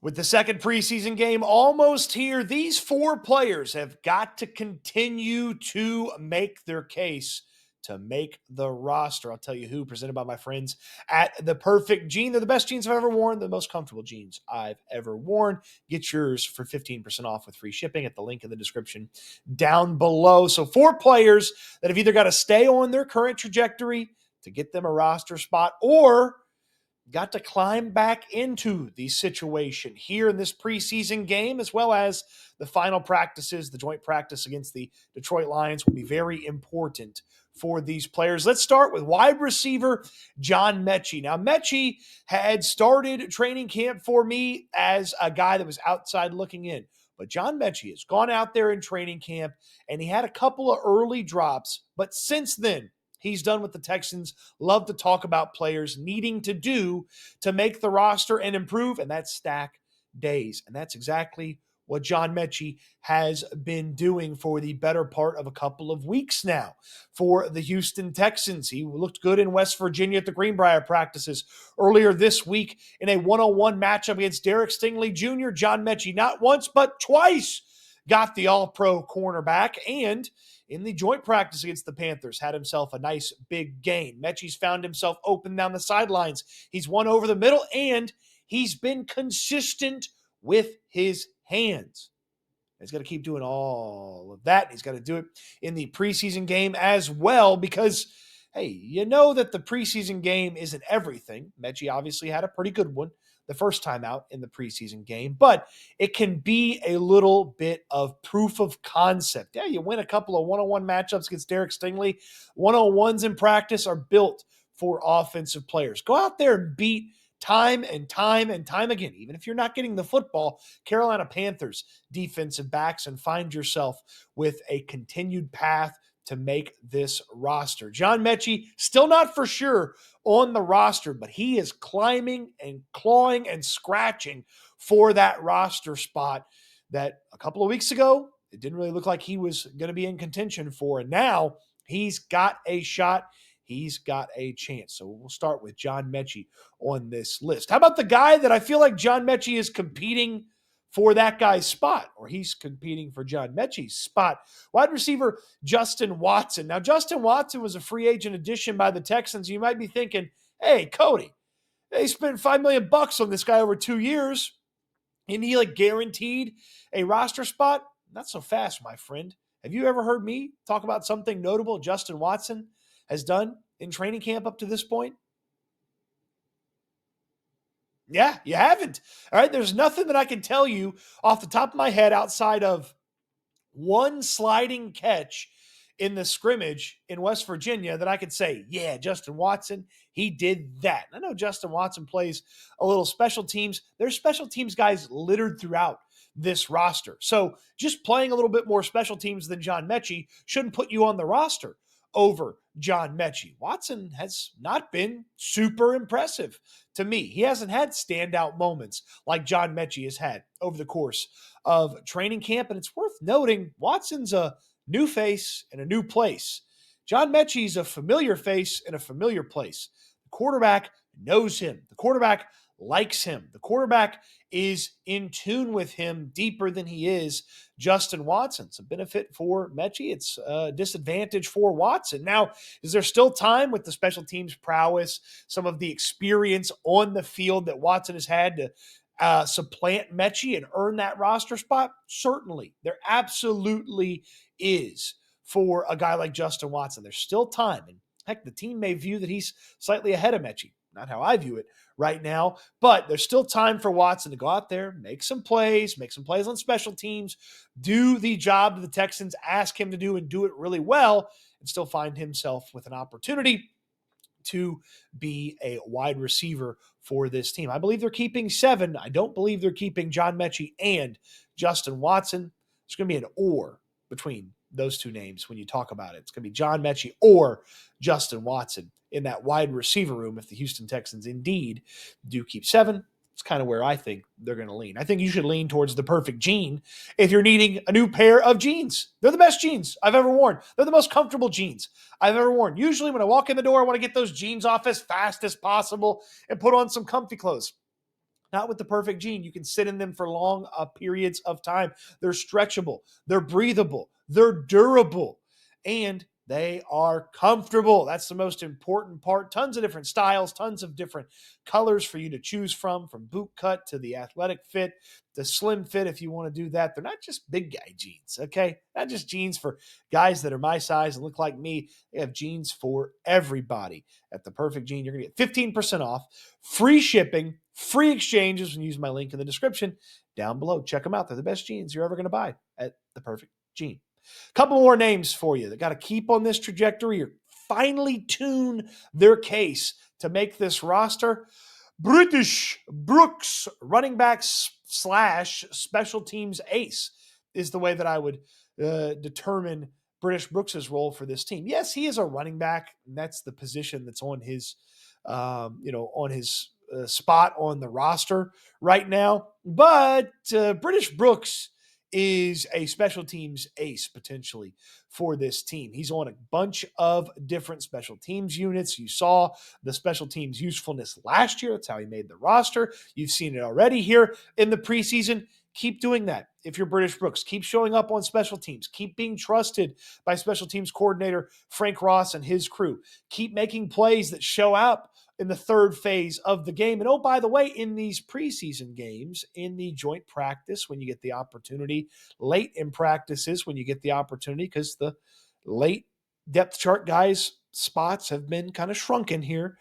With the second preseason game almost here, these four players have got to continue to make their case to make the roster. I'll tell you who, presented by my friends at The Perfect Jean. They're the best jeans I've ever worn, the most comfortable jeans I've ever worn. Get yours for 15% off with free shipping at the link in the description down below. So four players that have either got to stay on their current trajectory to get them a roster spot, or got to climb back into the situation here in this preseason game, as well as the final practices. The joint practice against the Detroit Lions will be very important for these players. Let's start with wide receiver John Metchie. Now, Metchie had started training camp for me as a guy that was outside looking in. But John Metchie has gone out there in training camp, and he had a couple of early drops. But since then, he's done what the Texans love to talk about players needing to do to make the roster and improve, and that's stack days. And that's exactly what John Metchie has been doing for the better part of a couple of weeks now for the Houston Texans. He looked good in West Virginia at the Greenbrier practices earlier this week in a one-on-one matchup against Derek Stingley Jr. John Metchie not once but twice got the all-pro cornerback, and in the joint practice against the Panthers, had himself a nice big gain. Metchie's found himself open down the sidelines. He's won over the middle, and he's been consistent with his hands. He's got to keep doing all of that. He's got to do it in the preseason game as well because, hey, you know that the preseason game isn't everything. Metchie obviously had a pretty good one the first time out in the preseason game, but it can be a little bit of proof of concept. Yeah, you win a couple of one-on-one matchups against Derek Stingley. One-on-ones in practice are built for offensive players. Go out there and beat time and time and time again, even if you're not getting the football, Carolina Panthers defensive backs, and find yourself with a continued path to make this roster. John Metchie, still not for sure on the roster, but he is climbing and clawing and scratching for that roster spot that a couple of weeks ago, it didn't really look like he was going to be in contention for. And now he's got a shot. He's got a chance. So we'll start with John Metchie on this list. How about the guy that I feel like John Metchie is competing for that guy's spot, or he's competing for John Metchie's spot? Wide receiver Justin Watson. Now, Justin Watson was a free agent addition by the Texans. You might be thinking, hey, Cody, they spent $5 million on this guy over 2 years. Isn't he like guaranteed a roster spot? Not so fast, my friend. Have you ever heard me talk about something notable Justin Watson has done in training camp up to this point? Yeah, you haven't. All right, there's nothing that I can tell you off the top of my head outside of one sliding catch in the scrimmage in West Virginia that I could say, yeah, Justin Watson, he did that. I know Justin Watson plays a little special teams. There's special teams guys littered throughout this roster. So just playing a little bit more special teams than John Metchie shouldn't put you on the roster over John Metchie. Watson has not been super impressive to me. He hasn't had standout moments like John Metchie has had over the course of training camp. And it's worth noting, Watson's a new face in a new place. John Metchie's a familiar face in a familiar place. The quarterback knows him. The quarterback likes him. The quarterback is in tune with him deeper than he is Justin Watson. It's a benefit for Metchie. It's a disadvantage for Watson. Now, is there still time with the special teams prowess, some of the experience on the field that Watson has had to supplant Metchie and earn that roster spot? Certainly. There absolutely is for a guy like Justin Watson. There's still time. And heck, the team may view that he's slightly ahead of Metchie. Not how I view it right now, but there's still time for Watson to go out there, make some plays on special teams, do the job that the Texans ask him to do and do it really well, and still find himself with an opportunity to be a wide receiver for this team. I believe they're keeping 7. I don't believe they're keeping John Metchie and Justin Watson. There's going to be an or between those two names when you talk about it. It's going to be John Metchie or Justin Watson in that wide receiver room if the Houston Texans indeed do keep 7. It's kind of where I think they're going to lean. I think you should lean towards the perfect jean if you're needing a new pair of jeans. They're the best jeans I've ever worn. They're the most comfortable jeans I've ever worn. Usually when I walk in the door, I want to get those jeans off as fast as possible and put on some comfy clothes. Not with the perfect gene. You can sit in them for long periods of time. They're stretchable, they're breathable, they're durable, and they are comfortable. That's the most important part. Tons of different styles, tons of different colors for you to choose from boot cut to the athletic fit, the slim fit if you want to do that. They're not just big guy jeans, okay? Not just jeans for guys that are my size and look like me. They have jeans for everybody. At the Perfect Gene, you're going to get 15% off, free shipping, free exchanges when you use my link in the description down below. Check them out. They're the best jeans you're ever going to buy at the Perfect Gene. Couple more names for you that got to keep on this trajectory or finally tune their case to make this roster. British Brooks, running back slash special teams ace, is the way that I would determine British Brooks's role for this team. Yes, he is a running back, and that's the position that's on his, on his spot on the roster right now. But British Brooks is a special teams ace potentially for this team. He's on a bunch of different special teams units. You saw the special teams usefulness last year. That's how he made the roster. You've seen it already here in the preseason. Keep doing that. If you're British Brooks, keep showing up on special teams. Keep being trusted by special teams coordinator Frank Ross and his crew. Keep making plays that show up in the third phase of the game. And oh, by the way, in these preseason games, in the joint practice, when you get the opportunity, late in practices, when you get the opportunity, because the late depth chart guys' spots have been kind of shrunken here,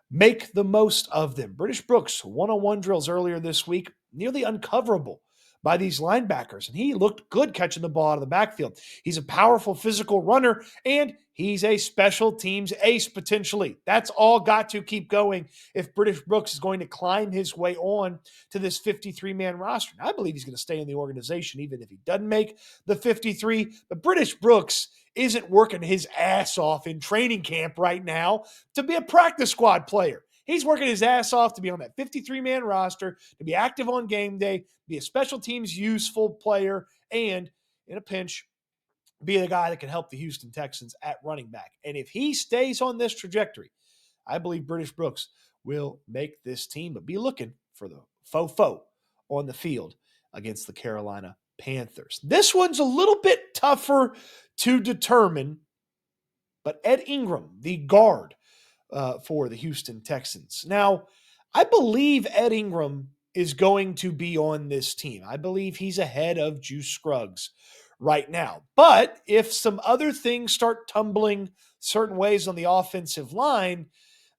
make the most of them. British Brooks, one-on-one drills earlier this week, nearly uncoverable by these linebackers, and he looked good catching the ball out of the backfield. He's a powerful physical runner, and he's a special teams ace potentially. That's all got to keep going if British Brooks is going to climb his way on to this 53-man roster. And I believe he's going to stay in the organization even if he doesn't make the 53, but British Brooks isn't working his ass off in training camp right now to be a practice squad player. He's working his ass off to be on that 53-man roster, to be active on game day, be a special teams useful player, and in a pinch, be the guy that can help the Houston Texans at running back. And if he stays on this trajectory, I believe British Brooks will make this team, but be looking for the faux on the field against the Carolina Panthers. This one's a little bit tougher to determine, but Ed Ingram, the guard for the Houston Texans. Now, I believe Ed Ingram is going to be on this team. I believe he's ahead of Juice Scruggs right now. But if some other things start tumbling certain ways on the offensive line,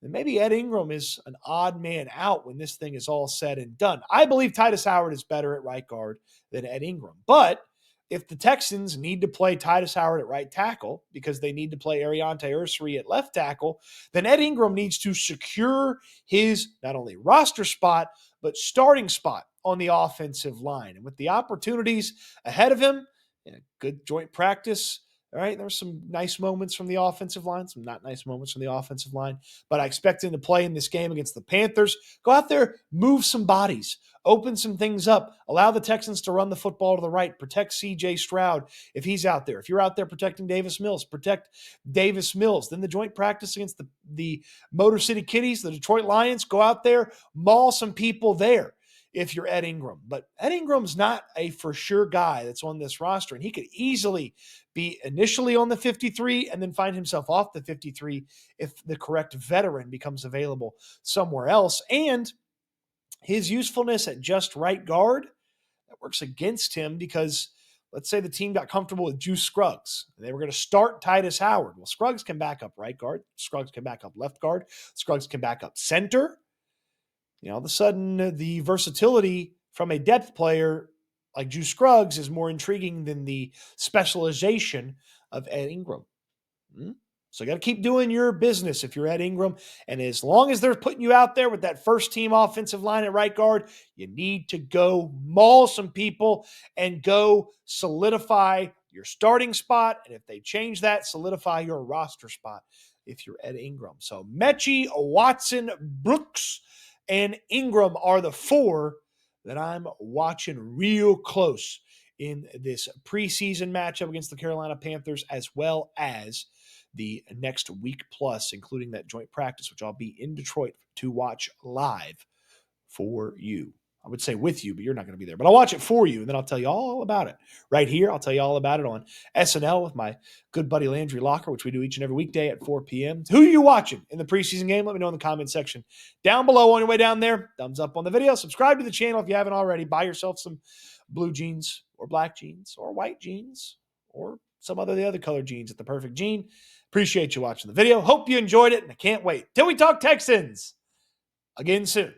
then maybe Ed Ingram is an odd man out when this thing is all said and done. I believe Titus Howard is better at right guard than Ed Ingram. But if the Texans need to play Titus Howard at right tackle because they need to play Ariante Ursary at left tackle, then Ed Ingram needs to secure his not only roster spot, but starting spot on the offensive line. And with the opportunities ahead of him, good joint practice, all right, there's some nice moments from the offensive line, some not nice moments from the offensive line, but I expect him to play in this game against the Panthers. Go out there, move some bodies, open some things up, allow the Texans to run the football to the right, protect C.J. Stroud if he's out there. If you're out there protecting Davis Mills, protect Davis Mills. Then the joint practice against the Motor City Kitties, the Detroit Lions, go out there, maul some people there if you're Ed Ingram. But Ed Ingram's not a for sure guy that's on this roster, and he could easily be initially on the 53 and then find himself off the 53 if the correct veteran becomes available somewhere else. And his usefulness at just right guard, that works against him because let's say the team got comfortable with Juice Scruggs and they were going to start Titus Howard. Well, Scruggs can back up right guard. Scruggs can back up left guard. Scruggs can back up center. All of a sudden, the versatility from a depth player like Juice Scruggs is more intriguing than the specialization of Ed Ingram. So you got to keep doing your business if you're Ed Ingram. And as long as they're putting you out there with that first team offensive line at right guard, you need to go maul some people and go solidify your starting spot. And if they change that, solidify your roster spot if you're Ed Ingram. So Metchie, Watson, Brooks, and Ingram are the four that I'm watching real close in this preseason matchup against the Carolina Panthers, as well as the next week plus, including that joint practice, which I'll be in Detroit to watch live for you. I would say with you, but you're not going to be there. But I'll watch it for you, and then I'll tell you all about it. Right here, I'll tell you all about it on SNL with my good buddy Landry Locker, which we do each and every weekday at 4 p.m. Who are you watching in the preseason game? Let me know in the comment section down below on your way down there. Thumbs up on the video. Subscribe to the channel if you haven't already. Buy yourself some blue jeans or black jeans or white jeans or some other the other color jeans at the perfect jean. Appreciate you watching the video. Hope you enjoyed it, and I can't wait till we talk Texans again soon.